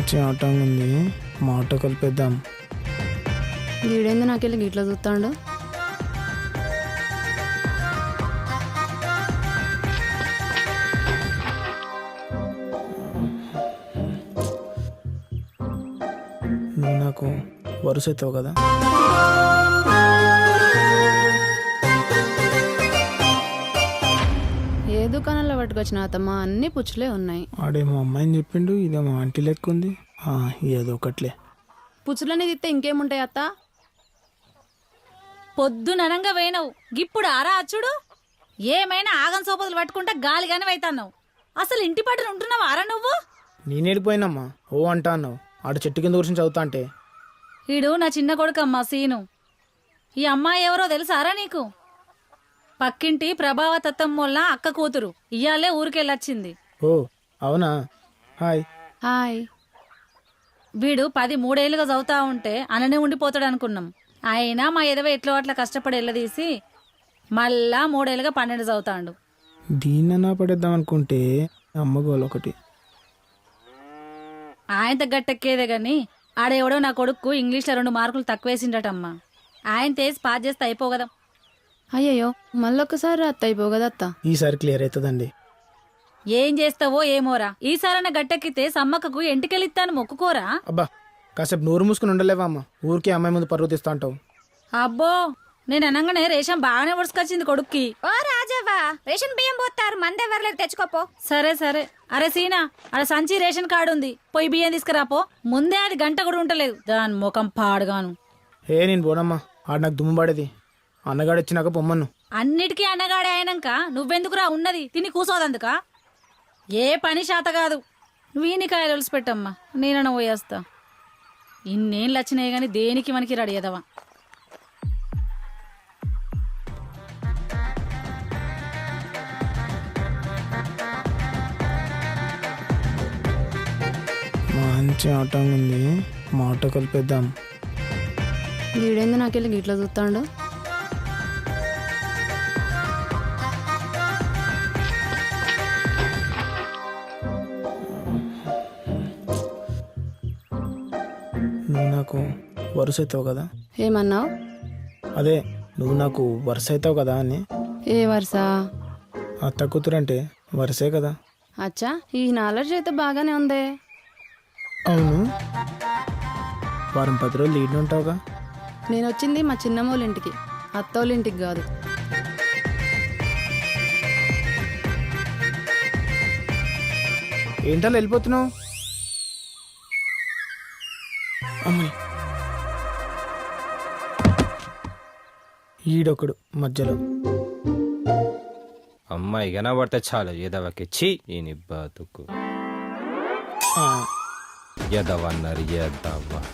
మంచి ఆటంగా ఉంది, మాట కలిపేద్దాం. వీడేంది నాకెళ్ళి గిట్లా చూస్తాడు. నువ్వు నాకు వరుస అవుతావు కదా. ఏ దుకాణంలో పట్టుకొచ్చిన అత్తమ్మ అన్ని పుచ్చులే ఉన్నాయి. ఆడేమో అమ్మాయిని చెప్పిండు, ఇదేమో ఆంటీ లెక్క ఉంది. ఏదో ఒకట్లే. పుచ్చులని తిత్తే ఇంకేముంటాయి అత్త? పొద్దుననంగా వేయనవు గిప్పుడు ఆరా అచ్చుడు. ఏమైనా ఆగం సోపదులు పట్టుకుంటా గాలిగానే వైతాన్నావు. అసలు ఇంటి పట్టున ఉంటున్నావు ఆరా నువ్వు? నేనేడిపోయినమ్మా ఓ అంటా అన్నావు. ఆడ చెట్టు కింద గురించి చదువుతా అంటే. ఈడు నా చిన్న కొడుకమ్మా సీను. ఈ అమ్మాయి ఎవరో తెలుసారా నీకు? పక్కింటి ప్రభావ తత్తమ్మోళ్ళ అక్క కూతురు. ఇయ్యాలే ఊరికెళ్ళొచ్చింది. ఓ అవునా. హాయ్. హాయ్. వీడు 13 ఏళ్ళుగా చదువుతా ఉంటే అననే ఉండిపోతాడు అనుకున్నాం. అయినా మా ఎదవ ఎట్లో అట్లా కష్టపడి ఎల్లదీసి మళ్ళా 3 ఏళ్ళుగా 12 చదువుతాండు. దీన్నన్నా పడేద్దాం అనుకుంటే అమ్మగోలు ఒకటి. ఆయన గట్టెక్కేదే గాని ఆడెవడో నా కొడుకు ఇంగ్లీష్లో 2 మార్కులు తక్కువేసిండటమ్మా. ఆయన తేసి పాస్ చేస్తే అయిపోగదా. అయ్యయ్యో మళ్ళొక్కసారి అత్త అయిపోగదా అత్త. ఈసారి క్లియర్ అవుతుందండి. ఏం చేస్తావో ఏమోరా. ఈసారన్న గట్టెక్కితే సమ్మక్కకు ఎంటికెళ్ళిస్తాను మొక్కుకోరా. అబ్బా కాసేపు నోరు మూసుకుని ఉండలేవా అమ్మ, ఊరికే అమ్మాయి ముందు పరువు తీస్తా అంటావు. అబ్బో నేను అనగానే రేషన్ బాగానే ఉడుసుకొచ్చింది కొడుక్కి. ఓ రాజవ్వ, రేషన్ బియ్యం పోతారు, మందెవర్లకు తెచ్చుకోపో. సరే సరే. అరే సీనా, అరే సంచి రేషన్ కార్డు ఉంది, పోయి బియ్యం తీసుకురాపో. ముందే అది గంట కూడా ఉంటలేదు దాని ముఖం పాడుగాను. నేను పోనమ్మా, ఆడ నాకు దుమ్ము పడేది. అన్నగాడు వచ్చినాక పొమ్మను. అన్నిటికీ అన్నగాడే అయినాక నువ్వెందుకురా ఉన్నది తిని కూసోదందుక? ఏ పని శాత కాదు. వీనికాయలు ఒలిసి పెట్టమ్మా, నేనన్నా పోయేస్తా. ఇన్నేళ్ళు వచ్చినాయి గాని దేనికి మనకి రెడీ అదవా. మంచి ఆటంగా ఉంది, మాట కలిపేద్దాం. వీడేంది నాకెళ్ళి గిట్లా చూస్తాడు. నువ్వు నాకు వరుస అవుతావు కదా. ఏమన్నావు? అదే నువ్వు నాకు వరుస అవుతావు కదా అని. ఏ వరుస? అత్త కూతురు అంటే వరుసే కదా. అచ్చా, ఈ నాలెడ్జ్ అయితే బాగానే ఉందే. అవును, వారం 10 రోజులు లీడ్ ఉంటావుగా. నేను వచ్చింది మా చిన్నమ్మోళ్ళ ఇంటికి, అత్తోళ్ళ ఇంటికి కాదు. ఏంటలా వెళ్ళిపోతున్నావు? అమ్మాయి ఈడొకడు మధ్యలో. అమ్మాయి కనబడితే చాలు ఎదవకిచ్చి ఈయన బతుకు. ఎదవన్నారు ఎదవ.